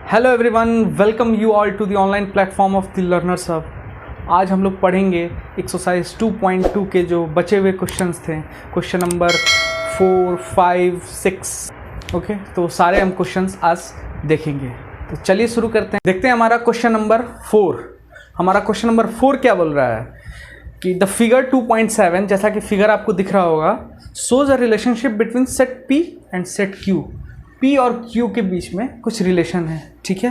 Hello everyone, welcome you all to the online platform of the learners hub. आज हम लोग पढ़ेंगे exercise 2.2 के जो बचे हुए क्वेश्चंस थे, क्वेश्चन नंबर 4, 5, 6। ओके, तो सारे हम क्वेश्चंस आज देखेंगे। तो चलिए शुरू करते हैं। देखते हैं हमारा क्वेश्चन नंबर 4। हमारा क्वेश्चन नंबर 4 क्या बोल रहा है कि द फिगर 2.7, जैसा कि फिगर आपको दिख रहा होगा, shows a relationship between set P and set Q। P और Q के बीच में कुछ रिलेशन है, ठीक है।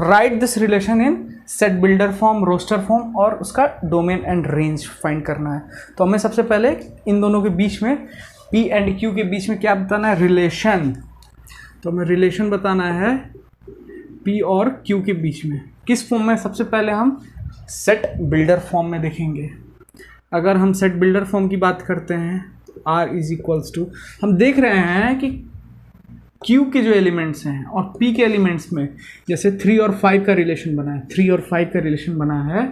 Right this relation in set builder form, roster form, और उसका डोमेन एंड रेंज फाइंड करना है। तो हमें सबसे पहले इन दोनों के बीच में, P एंड Q के बीच में क्या बताना है? रिलेशन। तो हमें रिलेशन बताना है P और Q के बीच में। किस फॉर्म में? सबसे पहले हम सेट बिल्डर फॉर्म में देखेंगे। अगर हम सेट बिल्डर फॉर्म की बात करते हैं, R इज इक्वल्स टू, हम देख रहे हैं कि Q के जो एलिमेंट्स हैं और P के एलिमेंट्स में जैसे 3 और 5 का रिलेशन बना है, 3 और 5 का रिलेशन बना है,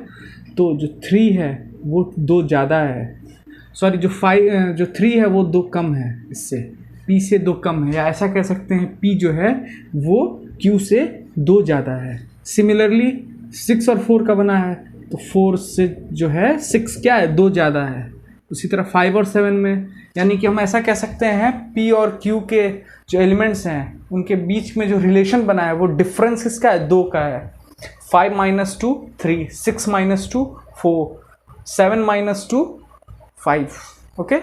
तो जो 3 है वो 2 ज़्यादा है, सॉरी जो 3 है वो 2 कम है, इससे P से 2 कम है, या ऐसा कह सकते हैं P जो है वो Q से 2 ज़्यादा है। सिमिलरली 6 और 4 का बना है, तो 4 से जो है 6 क्या है? 2 ज़्यादा है। उसी तरह 5 और 7 में, यानी कि हम ऐसा कह सकते हैं P और Q के जो एलिमेंट्स हैं उनके बीच में जो रिलेशन बना है वो डिफरेंस किसका है? 2 का है। 5 - 2 3, 6 - 2 4, 7 - 2 5। ओके,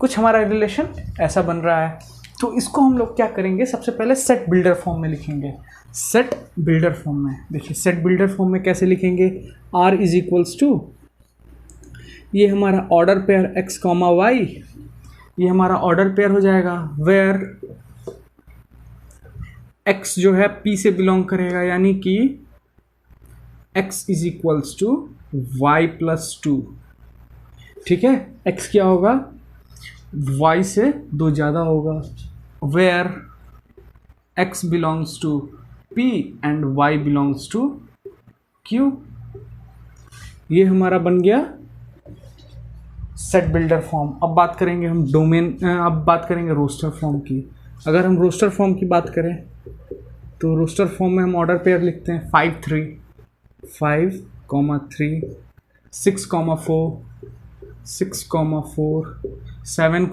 कुछ हमारा रिलेशन ऐसा बन रहा है। तो इसको हम लोग क्या करेंगे? सबसे पहले सेट बिल्डर फॉर्म में लिखेंगे। सेट बिल्डर फॉर्म में देखिए, सेट बिल्डर फॉर्म में कैसे लिखेंगे? R इज इक्वल्स टू, ये हमारा ऑर्डर पेयर x, y, ये हमारा ऑर्डर पेयर हो जाएगा, वेयर x जो है P से बिलोंग करेगा, यानी कि x is equals to y plus 2। ठीक है, x क्या होगा? y से 2 ज़्यादा होगा। Where x belongs to P and y belongs to Q। ये हमारा बन गया सेट बिल्डर फॉर्म। अब बात करेंगे हम डोमेन, अब बात करेंगे रोस्टर फॉर्म की। अगर हम रोस्टर फॉर्म की बात करें तो रोस्टर फॉर्म में हम ऑर्डर पेयर लिखते हैं 5 3, 5, 3, 6, 4, 6, 4, 7,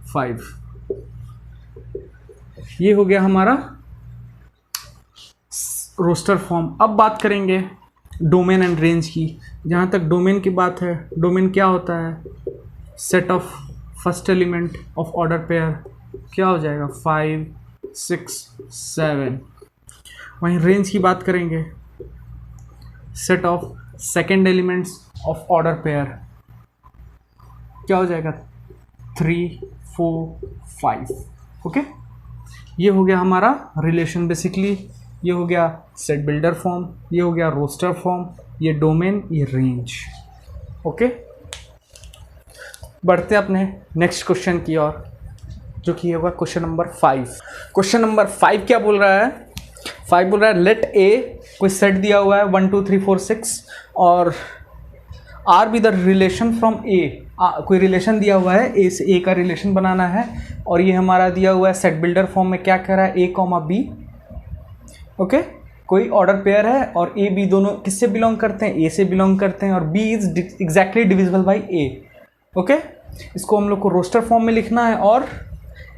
5। ये हो गया हमारा रोस्टर फॉर्म। अब बात करेंगे डोमेन एंड रेंज की। जहाँ तक डोमेन की बात है, डोमेन क्या होता है? Set of first element of order pair, क्या हो जाएगा? 5, 6, 7। वहीं रेंज की बात करेंगे, set of second elements of order pair, क्या हो जाएगा? 3, 4, 5। ओके, ये हो गया हमारा रिलेशन। बेसिकली ये हो गया सेट बिल्डर फॉर्म, ये हो गया रोस्टर फॉर्म, ये डोमेन, ये रेंज। ओके, बढ़ते अपने नेक्स्ट क्वेश्चन की ओर, जो कि होगा क्वेश्चन नंबर 5। क्वेश्चन नंबर 5 क्या बोल रहा है? 5 बोल रहा है लेट ए, कोई सेट दिया हुआ है 1 2 3 4 6, और R be the relation from A. कोई रिलेशन दिया हुआ है, ए से ए का रिलेशन बनाना है, और ये हमारा दिया हुआ है सेट बिल्डर फॉर्म में। क्या कह रहा है? ए, बी। ओके, कोई ऑर्डर पेयर है और ए बी दोनों किससे बिलोंग करते हैं? ए से बिलोंग करते हैं, और B is exactly divisible by A. Okay, इसको हम लोग को रोस्टर फॉर्म में लिखना है और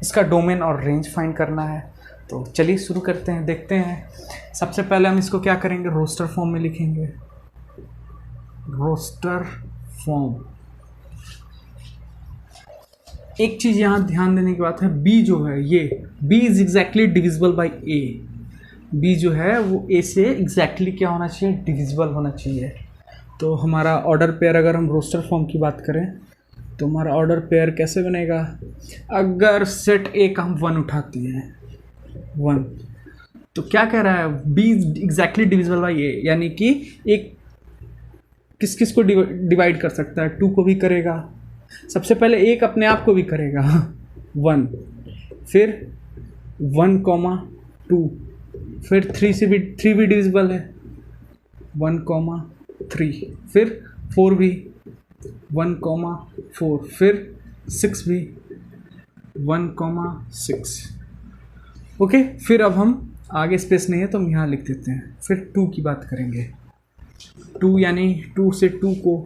इसका डोमेन और रेंज फाइंड करना है। तो चलिए शुरू करते हैं, देखते हैं। सबसे पहले हम इसको क्या करेंगे? रोस्टर फॉर्म में लिखेंगे। Roster form. एक चीज़ यहाँ ध्यान देने की बात है, बी जो है, ये B is exactly divisible by A. B जो है वो ए से एग्जैक्टली क्या होना चाहिए? डिविजिबल होना चाहिए। तो हमारा ऑर्डर पेयर, अगर हम रोस्टर फॉर्म की बात करें तो हमारा ऑर्डर पेयर कैसे बनेगा? अगर सेट ए का हम 1 उठाते हैं, 1, तो क्या कह रहा है? बी एग्जैक्टली डिविजिबल बाई ए, यानी कि एक किस किस को डिवाइड कर सकता है? 2 को भी करेगा। सबसे पहले एक अपने आप को भी करेगा 1, फिर 1, 2, फिर 3 भी डिविजिबल है 1, 3, फिर 4 भी 1, 4, फिर 6 भी 1, 6। ओके, फिर अब हम आगे स्पेस नहीं है तो हम यहाँ लिख देते हैं। फिर 2 की बात करेंगे। 2 यानी 2 से 2 को,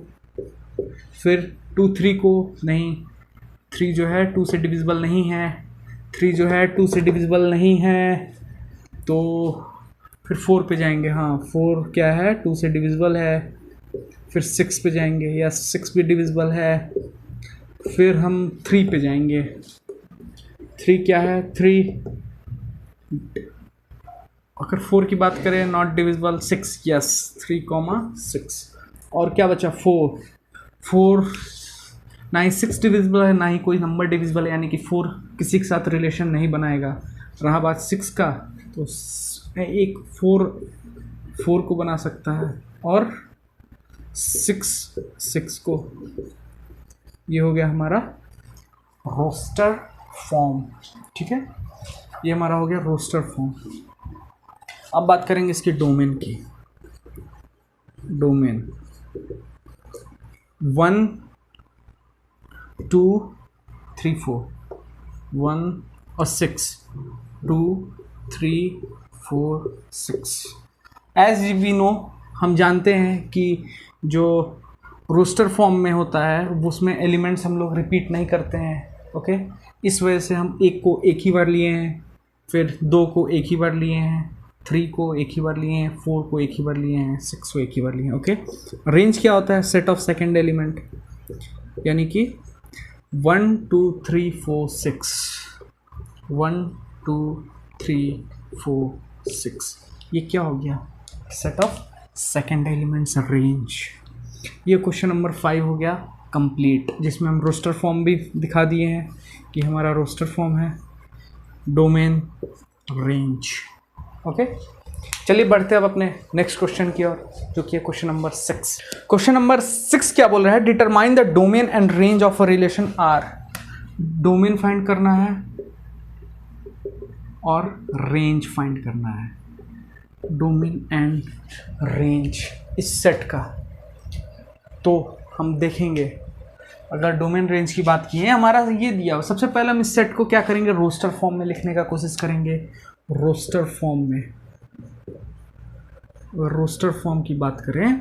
फिर 2 3 को, नहीं 3 जो है 2 से डिविजिबल नहीं है, 3 जो है 2 से डिविजिबल नहीं है, तो फिर 4 पे जाएंगे। हाँ 4 क्या है 2 से डिविजिबल है। फिर 6 पे जाएंगे, या 6 भी डिविजिबल है। फिर हम 3 पे जाएंगे। 3 क्या है 3, अगर 4 की बात करें नॉट डिविजिबल। 6 यस 3, 6। और क्या बचा 4 ना ही 6 डिविजिबल है, ना ही कोई नंबर डिविजिबल है, यानी कि 4 किसी के साथ रिलेशन नहीं बनाएगा। रहा बात 6 का, तो एक 4 को बना सकता है, और 6 को। ये हो गया हमारा रोस्टर फॉर्म। ठीक है, ये हमारा हो गया रोस्टर फॉर्म। अब बात करेंगे इसकी डोमेन की। डोमेन 1 2 3 4, 1 और 6, 2 3 4 6। एज वी नो, हम जानते हैं कि जो रोस्टर फॉर्म में होता है उसमें एलिमेंट्स हम लोग रिपीट नहीं करते हैं। ओके, इस वजह से हम 1 को एक ही बार लिए हैं, फिर 2 को एक ही बार लिए हैं, 3 को एक ही बार लिए हैं, 4 को एक ही बार लिए हैं, 6 को एक ही बार लिए हैं। ओके, रेंज क्या होता है? सेट ऑफ सेकेंड एलिमेंट, यानी कि 1 2 3 4 6, 1 2 3 4 6, ये क्या हो गया? Set of second elements range. ये क्वेश्चन नंबर 5 हो गया कंप्लीट, जिसमें हम रोस्टर फॉर्म भी दिखा दिए हैं कि हमारा रोस्टर फॉर्म है, डोमेन, रेंज। ओके, चलिए बढ़ते हैं अब अपने नेक्स्ट क्वेश्चन की ओर, जो कि है क्वेश्चन नंबर 6। क्वेश्चन नंबर 6 क्या बोल रहा है? Determine the domain and range of a relation R. Domain find करना है और रेंज फाइंड करना है। डोमेन एंड रेंज इस सेट का, तो हम देखेंगे अगर डोमेन रेंज की बात की है, हमारा ये दिया हो। सबसे पहले हम इस सेट को क्या करेंगे? रोस्टर फॉर्म में लिखने का कोशिश करेंगे। रोस्टर फॉर्म में, अगर रोस्टर फॉर्म की बात करें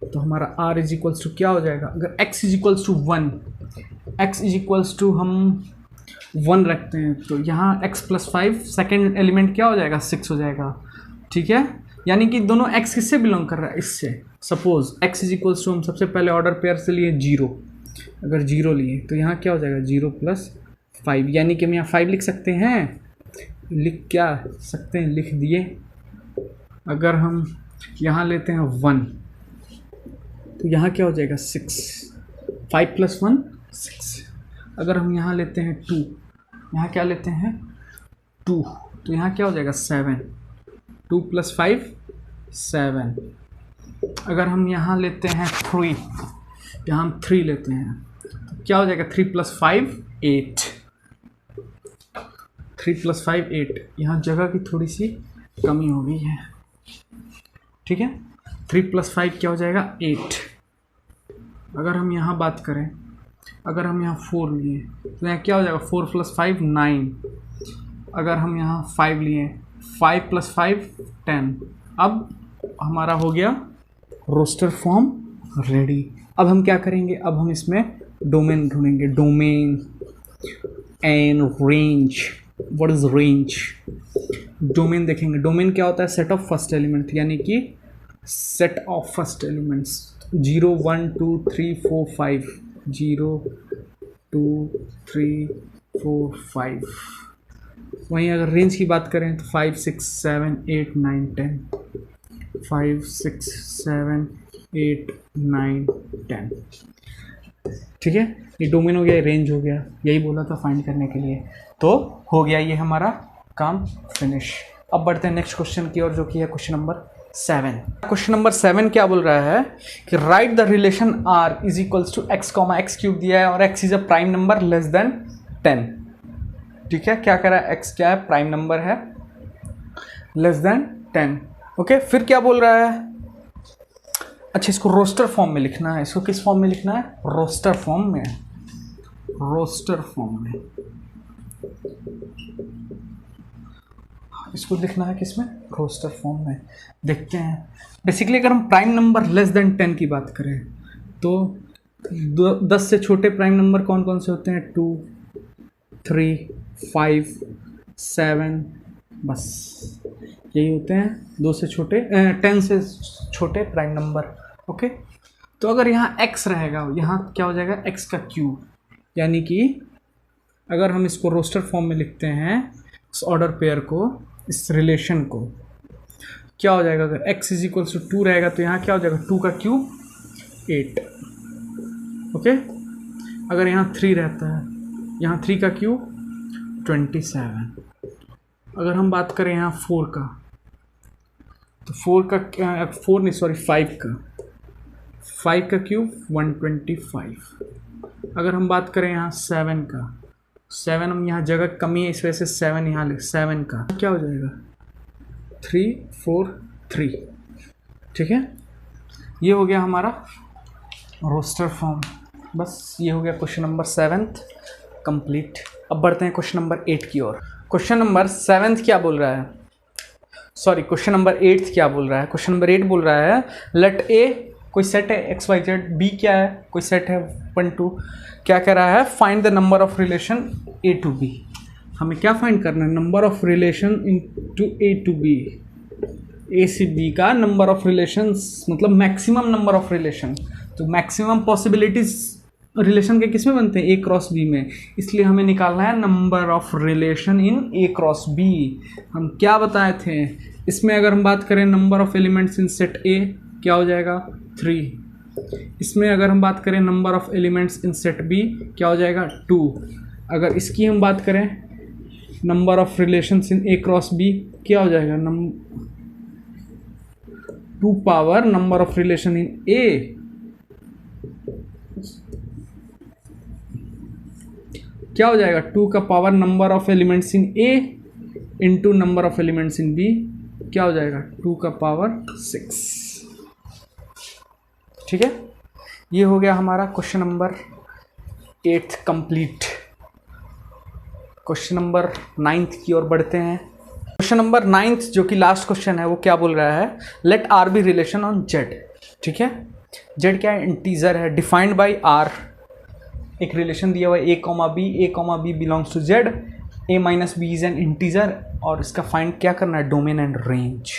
तो हमारा r इज इक्वल्स टू क्या हो जाएगा? अगर x is equals to 1, x is equals to हम 1 रखते हैं, तो यहाँ x प्लस 5 सेकेंड एलिमेंट क्या हो जाएगा? 6 हो जाएगा। ठीक है, यानी कि दोनों x किससे बिलोंग कर रहा है? इससे। Suppose x is equals to हम सबसे पहले ऑर्डर पेयर से लिए 0, अगर 0 लिए तो यहाँ क्या हो जाएगा? 0 प्लस 5, यानी कि हम यहाँ 5 लिख सकते हैं। लिख क्या सकते हैं? लिख दिए। अगर हम यहाँ लेते हैं 1, तो यहाँ क्या हो जाएगा? 6, 5 प्लस 1 6। अगर हम यहाँ लेते हैं 2, यहाँ क्या लेते हैं? 2, तो यहाँ क्या हो जाएगा? 7, 2 प्लस 5 7। अगर हम यहाँ लेते हैं 3, यहाँ हम 3 लेते हैं, तो क्या हो जाएगा? 3 प्लस 5 8, 3 प्लस 5 8। यहाँ जगह की थोड़ी सी कमी हो गई है। ठीक है, 3 प्लस 5 क्या हो जाएगा? 8। अगर हम यहाँ बात करें, अगर हम यहाँ 4 लिए तो यहाँ क्या हो जाएगा? 4 प्लस 5 9। अगर हम यहाँ 5 लिए, 5 प्लस 5 10। अब हमारा हो गया रोस्टर फॉर्म रेडी। अब हम क्या करेंगे? अब हम इसमें डोमेन ढूंढेंगे। Domain and range. What is range? Domain देखेंगे। डोमेन क्या होता है? सेट ऑफ फर्स्ट एलिमेंट, यानी कि सेट ऑफ फर्स्ट एलिमेंट्स 0 1 2 3 4 5, 0 2 3 4 5। वहीं अगर रेंज की बात करें तो 5 6 7 8 9 10, 5 6 7 8 9 10। ठीक है, ये डोमेन हो गया, रेंज हो गया, यही बोला था फाइंड करने के लिए। तो हो गया ये हमारा काम फिनिश। अब बढ़ते हैं नेक्स्ट क्वेश्चन की ओर, जो कि है क्वेश्चन नंबर 7। क्वेश्चन नंबर 7 क्या बोल रहा है कि write the relation r is equals to x comma x cube दिया है और x is a prime number less than 10। ठीक है, क्या कह रहा है? x क्या है? प्राइम नंबर है, लेस देन 10। ओके, फिर क्या बोल रहा है? अच्छा, इसको रोस्टर फॉर्म में लिखना है। इसको किस फॉर्म में लिखना है? रोस्टर फॉर्म में। रोस्टर फॉर्म में। इसको लिखना है किसमें, रोस्टर फॉर्म में। देखते हैं बेसिकली अगर हम प्राइम नंबर लेस देन 10 की बात करें तो 10 से छोटे प्राइम नंबर कौन कौन से होते हैं, 2, 3, 5, 7, बस यही होते हैं 2 से छोटे 10 से छोटे प्राइम नंबर। ओके, तो अगर यहाँ x रहेगा, यहाँ क्या हो जाएगा, x का क्यूब, यानी कि अगर हम इसको रोस्टर फॉर्म में लिखते हैं इस ऑर्डर पेयर को, इस रिलेशन को, क्या हो जाएगा, अगर x इज इक्वल्स टू 2 रहेगा तो यहाँ क्या हो जाएगा, 2 का क्यूब 8। ओके, अगर यहाँ 3 रहता है, यहाँ 3 का क्यूब 27। अगर हम बात करें यहाँ 4 का, तो 5 का क्यूब 125। अगर हम बात करें यहाँ 7 का, 7 हम यहाँ जगह कमी है इस वजह से 7 यहाँ लिख, 7 का क्या हो जाएगा, 3, 4, 3। ठीक है, ये हो गया हमारा रोस्टर फॉर्म। बस ये हो गया क्वेश्चन नंबर 7 कंप्लीट। अब बढ़ते हैं क्वेश्चन नंबर 8 की ओर। क्वेश्चन नंबर 7 क्या बोल रहा है, सॉरी क्वेश्चन नंबर 8 क्या बोल रहा है, क्वेश्चन नंबर 8 बोल रहा है लेट ए कोई सेट है एक्स वाई जेड, बी क्या है, कोई सेट है 1, 2, क्या कह रहा है, find the number of relation A to B. हमें क्या फाइंड करना है, number of relation in to A to B, A से बी का नंबर ऑफ रिलेशंस, मतलब मैक्सिमम नंबर ऑफ रिलेशन। तो मैक्सिमम पॉसिबिलिटीज रिलेशन के किस में बनते हैं, ए क्रॉस बी में, इसलिए हमें निकालना है number of relation in A cross B. हम क्या बताए थे इसमें, अगर हम बात करें number of elements in set A क्या हो जाएगा 3। इसमें अगर हम बात करें number of elements in set B क्या हो जाएगा 2। अगर इसकी हम बात करें number of relations in A cross B क्या हो जाएगा 2 power number of relation in A, क्या हो जाएगा 2 का power number of elements in A into number of elements in B, क्या हो जाएगा 2 का पावर 6। ठीक है, ये हो गया हमारा question number 8 complete. Question number 9 की ओर बढ़ते हैं। क्वेश्चन नंबर 9 जो कि लास्ट क्वेश्चन है वो क्या बोल रहा है, let R be relation on Z. ठीक है, जेड क्या है, इंटीजर है, डिफाइंड बाय आर। एक रिलेशन दिया हुआ है A comma B belongs to Z, A minus B is an integer, और इसका फाइंड क्या करना है, डोमेन एंड रेंज।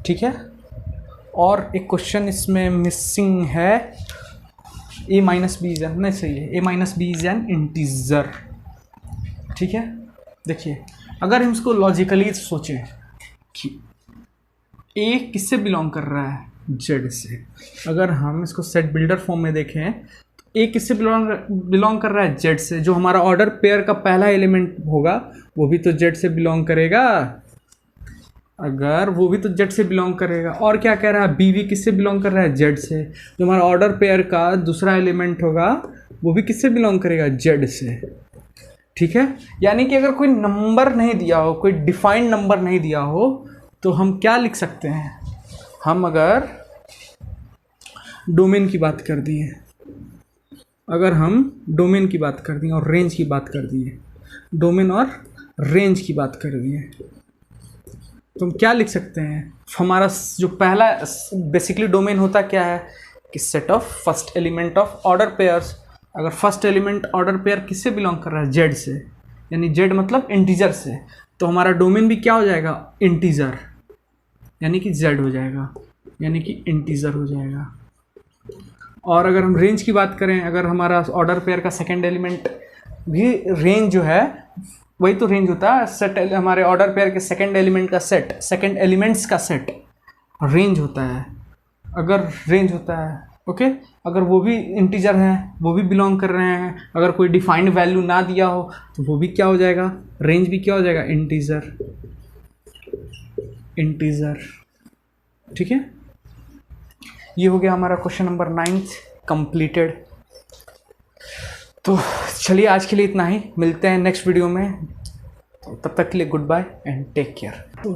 ठीक है, और एक क्वेश्चन इसमें मिसिंग है, A minus B is an, नहीं सही है, A minus B is an integer. ठीक है, देखिए अगर हम इसको लॉजिकली सोचें कि ए किससे बिलोंग कर रहा है, जेड से। अगर हम इसको सेट बिल्डर फॉर्म में देखें तो ए किससे बिलोंग कर रहा है, जेड से। जो हमारा ऑर्डर पेयर का पहला एलिमेंट होगा वो भी तो जेड से बिलोंग करेगा, अगर वो भी तो जेड से बिलोंग करेगा। और क्या कह रहा है, बी भी किससे बिलोंग कर रहा है, जेड से। जो हमारा ऑर्डर पेयर का दूसरा एलिमेंट होगा वो भी किससे बिलोंग करेगा, जेड से। ठीक है, यानी कि अगर कोई नंबर नहीं दिया हो, कोई डिफाइंड नंबर नहीं दिया हो, तो हम क्या लिख सकते हैं, हम अगर डोमेन की बात कर दिए, अगर हम डोमेन की बात कर दिए और रेंज की बात कर दिए, डोमेन और रेंज की बात कर दिए, तो हम क्या लिख सकते हैं, हमारा जो पहला बेसिकली डोमेन होता क्या है कि set of first element of order pairs. अगर फर्स्ट एलिमेंट ऑर्डर पेयर किससे बिलोंग कर रहा है, जेड से, यानी जेड मतलब इंटीजर से, तो हमारा डोमेन भी क्या हो जाएगा, इंटीजर, यानी कि जेड हो जाएगा, यानी कि इंटीजर हो जाएगा। और अगर हम रेंज की बात करें, अगर हमारा ऑर्डर पेयर का सेकंड एलिमेंट भी, रेंज जो है वही तो रेंज होता है, सेट हमारे ऑर्डर पेयर के सेकंड एलिमेंट का सेट, सेकंड एलिमेंट्स का सेट रेंज होता है, अगर रेंज होता है। ओके, अगर वो भी इंटीजर हैं, वो भी बिलोंग कर रहे हैं, अगर कोई डिफाइंड वैल्यू ना दिया हो तो वो भी क्या हो जाएगा, रेंज भी क्या हो जाएगा, इंटीजर, इंटीजर। ठीक है, ये हो गया हमारा क्वेश्चन नंबर 9 कंप्लीटेड। तो चलिए आज के लिए इतना ही, मिलते हैं नेक्स्ट वीडियो में, तो तब तक के लिए goodbye and take care.